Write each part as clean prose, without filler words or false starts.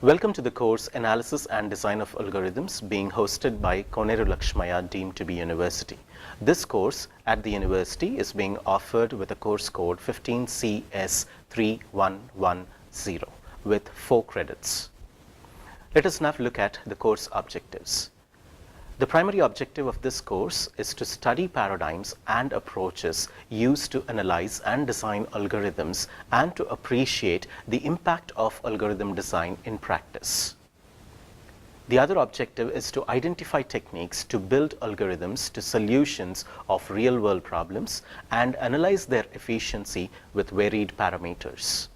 Welcome to the course Analysis and Design of Algorithms, being hosted by Koneru Lakshmaya, deemed to be university. This course at the university is being offered with a course code 15CS3110 with 4 credits. Let us now look at the course objectives. The primary objective of this course is to study paradigms and approaches used to analyze and design algorithms and to appreciate the impact of algorithm design in practice. The other objective is to identify techniques to build algorithms to solutions of real-world problems and analyze their efficiency with varied parameters.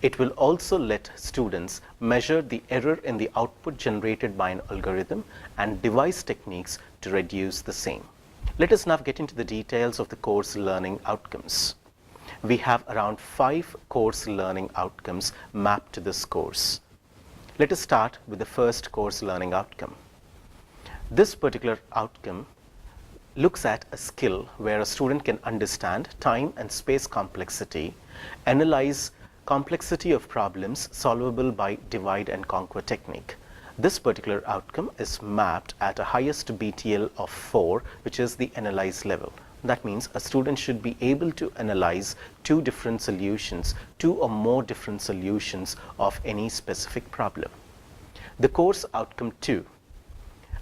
It will also let students measure the error in the output generated by an algorithm and devise techniques to reduce the same. Let us now get into the details of the course learning outcomes. We have around 5 course learning outcomes mapped to this course. Let us start with the first course learning outcome. This particular outcome looks at a skill where a student can understand time and space complexity, analyze complexity of problems solvable by divide and conquer technique. This particular outcome is mapped at a highest BTL of 4, which is the analyze level. That means a student should be able to analyze 2 different solutions, 2 or more different solutions of any specific problem. The course outcome 2.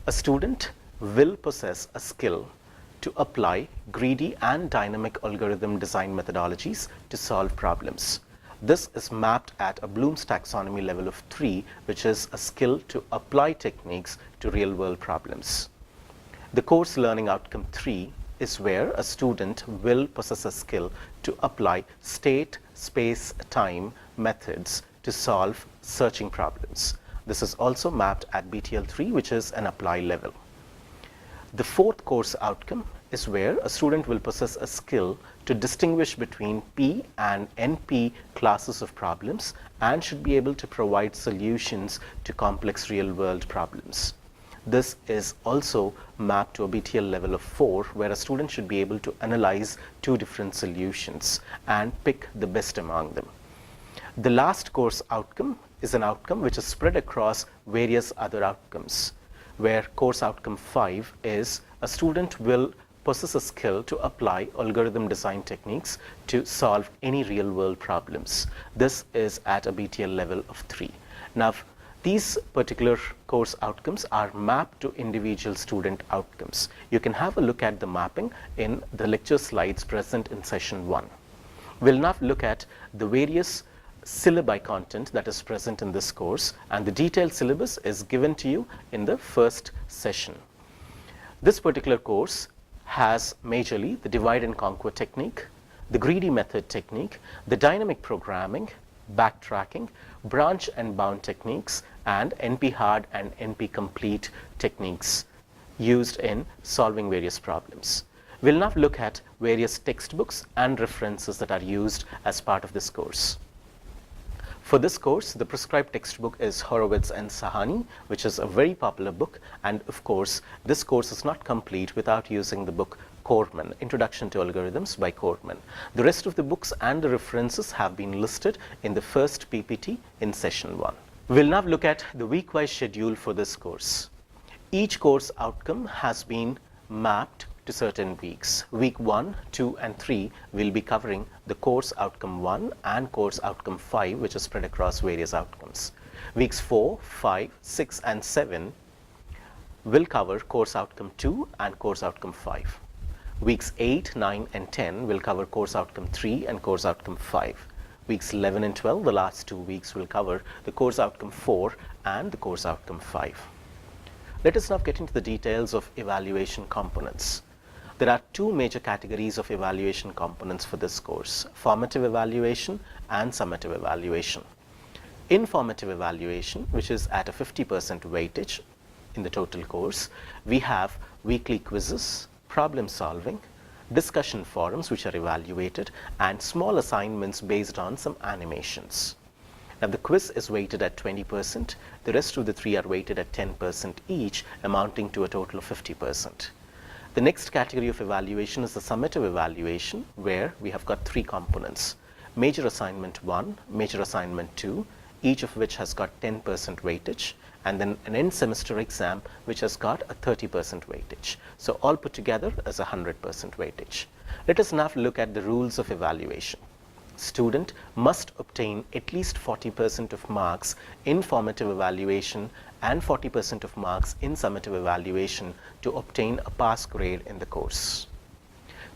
A student will possess a skill to apply greedy and dynamic algorithm design methodologies to solve problems. This is mapped at a Bloom's taxonomy level of 3, which is a skill to apply techniques to real-world problems. The course learning outcome 3 is where a student will possess a skill to apply state, space, time methods to solve searching problems. This is also mapped at BTL 3, which is an apply level. The fourth course outcome is where a student will possess a skill to distinguish between P and NP classes of problems and should be able to provide solutions to complex real-world problems. This is also mapped to a BTL level of 4, where a student should be able to analyze 2 different solutions and pick the best among them. The last course outcome is an outcome which is spread across various other outcomes, where course outcome 5 is a student will possess a skill to apply algorithm design techniques to solve any real-world problems. This is at a BTL level of 3. Now, these particular course outcomes are mapped to individual student outcomes. You can have a look at the mapping in the lecture slides present in session 1. We'll now look at the various syllabi content that is present in this course, and the detailed syllabus is given to you in the first session. This particular course has majorly the divide and conquer technique, the greedy method technique, the dynamic programming, backtracking, branch and bound techniques, and NP hard and NP complete techniques used in solving various problems. We'll now look at various textbooks and references that are used as part of this course. For this course, the prescribed textbook is Horowitz and Sahani, which is a very popular book, and of course, this course is not complete without using the book Corman, Introduction to Algorithms by Corman. The rest of the books and the references have been listed in the first PPT in session 1. We'll now look at the week-wise schedule for this course. Each course outcome has been mapped to certain weeks. Week 1, 2, and 3 will be covering the course outcome 1 and course outcome 5, which is spread across various outcomes. Weeks 4, 5, 6, and 7 will cover course outcome 2 and course outcome 5. Weeks 8, 9, and 10 will cover course outcome 3 and course outcome 5. Weeks 11 and 12, the last 2 weeks, will cover the course outcome 4 and the course outcome 5. Let us now get into the details of evaluation components. There are 2 major categories of evaluation components for this course: formative evaluation and summative evaluation. In formative evaluation, which is at a 50% weightage in the total course, we have weekly quizzes, problem solving, discussion forums which are evaluated, and small assignments based on some animations. Now, the quiz is weighted at 20%, the rest of the 3 are weighted at 10% each, amounting to a total of 50%. The next category of evaluation is the summative evaluation, where we have got 3 components: major assignment 1, major assignment 2, each of which has got 10% weightage, and then an end semester exam which has got a 30% weightage. So all put together is a 100% weightage. Let us now look at the rules of evaluation. Student must obtain at least 40% of marks in formative evaluation and 40% of marks in summative evaluation to obtain a pass grade in the course.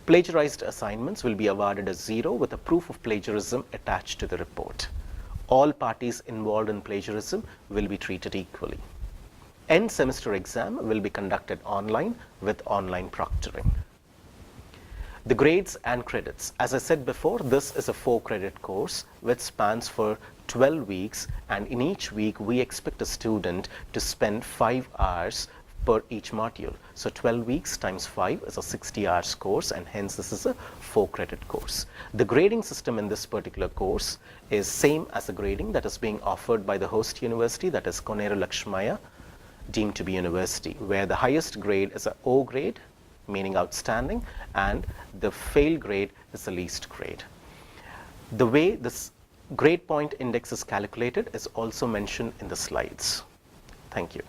Plagiarized assignments will be awarded as 0 with a proof of plagiarism attached to the report. All parties involved in plagiarism will be treated equally. End semester exam will be conducted online with online proctoring. The grades and credits. As I said before, this is a 4-credit course which spans for 12 weeks, and in each week we expect a student to spend 5 hours per each module. So 12 weeks times 5 is a 60 hours course, and hence this is a 4-credit course. The grading system in this particular course is same as the grading that is being offered by the host university, that is Koneru Lakshmaya, deemed to be university, where the highest grade is a O grade, meaning outstanding, and the fail grade is the least grade. The way this grade point index is calculated is also mentioned in the slides. Thank you.